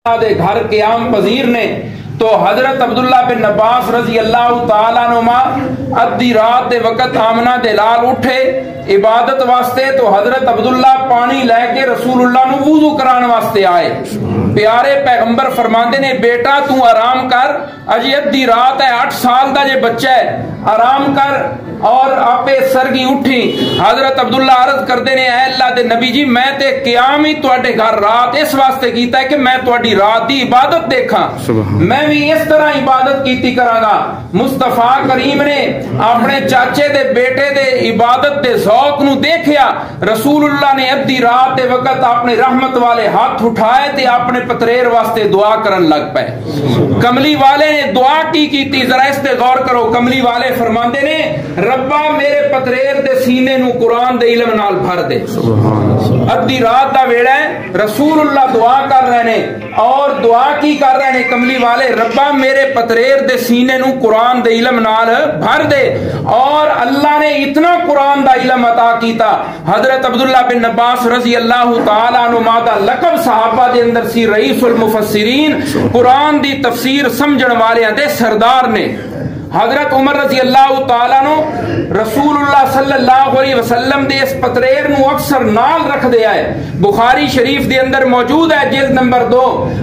دے گھر قیام پذیر نے تو حضرت عبداللہ بن عباس رضی اللہ تعالیٰ عنہما ادھی رات دے وقت آمنہ دے لال اٹھے عبادت واسطے تو حضرت عبداللہ پانی لے کے رسول اللہ نو وضو کران واسطے آئے. پیارے پیغمبر فرماندے نے بیٹا تو آرام کر، اجی ادھی رات ہے، 8 سال دا جے بچہ ہے، آرام کر. اور آپے سرگی اٹھی. حضرت عبداللہ عرض کردے نے اے اللہ دے نبی جی میں تے قیام ہی تواڈے گھر رات اس واسطے کیتا ہے کہ میں تواڈی رات دی عبادت دیکھاں، میں بھی اس طرح عبادت کیتی کراں گا. مصطفیٰ کریم نے اپنے چاچے دے بیٹے دے عبادت دے ذوق نو دیکھیا. رسول اللہ نے ادھی رات دے وقت اپنے رحمت والے ہاتھ اٹھائے تے اپنے پتریر واسطے دعا کرن لگ پے. کملی والے نے دعا کی کیتی، ذرا اس تے غور کرو. کملی والے فرماندے نے ربا میرے پتریر دے سینے نو قرآن دے علم نال بھر دے. ادھی رات دا ویڑا ہے، رسول اللہ دعا کر رہے ہیں اور دعا کی کر رہے ہیں کملی والے، ربا میرے پتریر دے سینے نو قرآن دے علم نال بھر دے. اور اللہ نے اتنا قرآن دا علم عطا کیتا. حضرت عبداللہ بن عباس رضی اللہ تعالیٰ عنہ دا لقب صحابہ دے اندر سی رئیس المفسرین، قرآن دی تفسیر سمجھن والے دے سردار نے. حضرت عمر رضی اللہ تعالیٰ نو رسول اللہ صلی اللہ علیہ وسلم دے اس پتریر نو اکثر نال رکھ دیا ہے. بخاری شریف دے اندر موجود ہے جلد نمبر 2.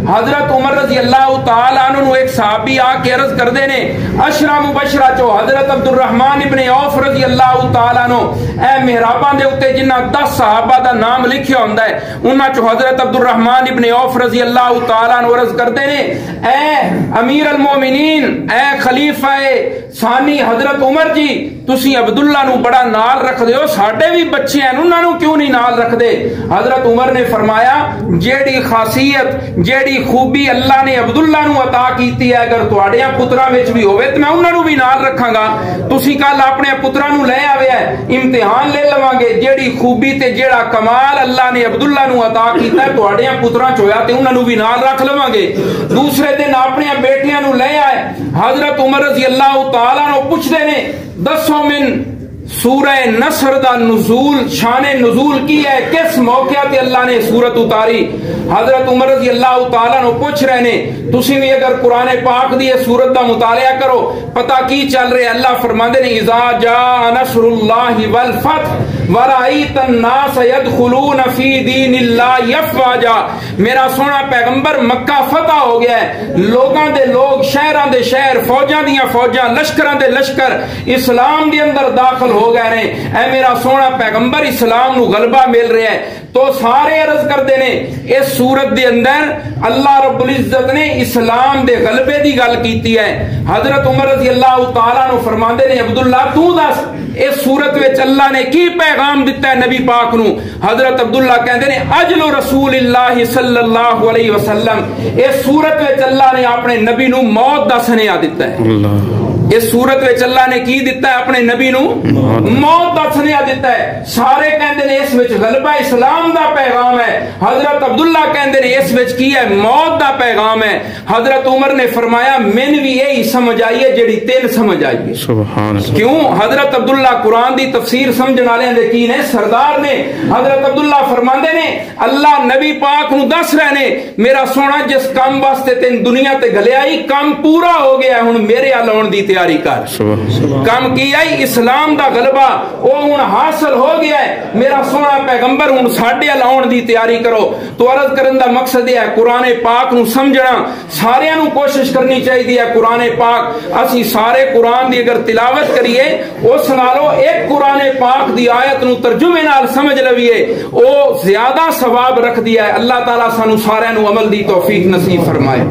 حضرت عمر رضی اللہ تعالیٰ عنہ نو ایک صحابی آ کے عرض کر دینے اشرا مبشرہ چو حضرت عبد الرحمن ابن عوف رضی اللہ تعالیٰ عنہ اے محرابان دے اتے جنہ 10 صحابہ دا نام لکھیا ہوندہ ہے انہاں چو حضرت عبد الرحمن ابن عوف رضی اللہ تعالیٰ عنہ عرض کر دینے اے امیر المومنین، اے خلیفہ ثانی حضرت عمر جی تسی عبداللہ نو بڑا نال رکھ دے ہو، ساڑھے بھی بچے ہیں انہاں نو کیوں نہیں نال رکھ دے؟ حضرت عمر نے فرمایا جیڑی خاصیت جیڑی خوبی اللہ نے عبداللہ نو عطا کیتی ہے اگر تواڈیاں پتراں وچ بھی ہوئے تو میں انہاں نو بھی نال رکھاں گا. تسی کل اپنے پتراں نو لے آوے ہے، امتحان لے لواں گے جیڑی خوبی تے جیڑا کمال اللہ نے عبداللہ نو عطا کیتا ہے تواڈیاں پتراں چ ہویا تے انہاں نو بھی نال رکھ لواں گے. دوسرے دن اپنے بیٹیاں نو لے آئے. حضرت عمر رضی اللہ تعالیٰ نو پوچھ دے نے دسو من سورہ نصر دا نزول، شان نزول کی ہے، کس موقع تے اللہ نے سورت اتاری؟ حضرت عمر رضی اللہ تعالیٰ نو پوچھ رہے نے تسی بھی اگر قرآن پاک دی سورت دا مطالعہ کرو پتہ کی چل رہے. اللہ فرماندے نے اذا جاء نصر اللہ والفتح ورأیت الناس يدخلون فی دین اللہ افواجا. میرا سونا پیغمبر مکہ فتح ہو گیا ہے، لوگاں دے لوگ، شہراں دے شہر، فوجاں دیاں فوجاں، لشکراں دے لشکر اسلام دے اندر داخل ہو گئے نے. اے میرا سونا پیغمبر اسلام نو غلبہ مل رہا ہے. تو سارے عرض کر دینے اس سورت دے اندر اللہ رب العزت نے اسلام دے غلبے دی گل کیتی ہے. حضرت عمر رضی اللہ تعالیٰ نو فرماندے نے عبداللہ تو دس اس سورت وچ اللہ نے کی پیغام دیتا ہے نبی پاک نو؟ حضرت عبداللہ کہندے نے اجل رسول اللہ صلی اللہ علیہ وسلم، اس سورت وچ اللہ نے اپنے نبی نو موت دا سنیا دیتا ہے. اس صورت وچ اللہ نے کی دیتا ہے اپنے نبی نو موت دا سنیا دیتا ہے. سارے کہندے نے اس وچ غلبہ اسلام دا پیغام ہے. حضرت عبداللہ کہندے نے اس وچ کی ہے موت دا پیغام ہے. حضرت عمر نے فرمایا میں بھی یہی سمجھ آئی ہے جڑی تین سمجھ آئی ہے. سبحان اللہ. کیوں؟ حضرت عبداللہ قرآن دی تفسیر سمجھن والے دے کی نے سردار نے. حضرت عبداللہ فرماندے نے اللہ نبی پاک نو دس رہے نے میرا سونا جس کام واسطے تین دنیا تے گلیا ہی کام پورا ہو گیا ہے، ہن میرے ال آਉਣ دی تیاری کر. کام کیا ہی اسلام دا غلبہ وہ ہن حاصل ہو گیا ہے. میرا سونا پیغمبر ہن ساڈے ال آਉਣ دی تیاری کرو. تو عرض کرن دا مقصد یہ ہے قرآن پاک نو سمجھنا سارے نو کوشش کرنی چاہیے. قرآن پاک اسی سارے قرآن دی اگر تلاوت کریے اس نالوں ایک قرآن پاک دی آیت نو ترجمے نال سمجھ لویے او زیادہ ثواب رکھ دیا ہے. اللہ تعالیٰ سانو سارے نو عمل دی توفیق نصیب فرمائے.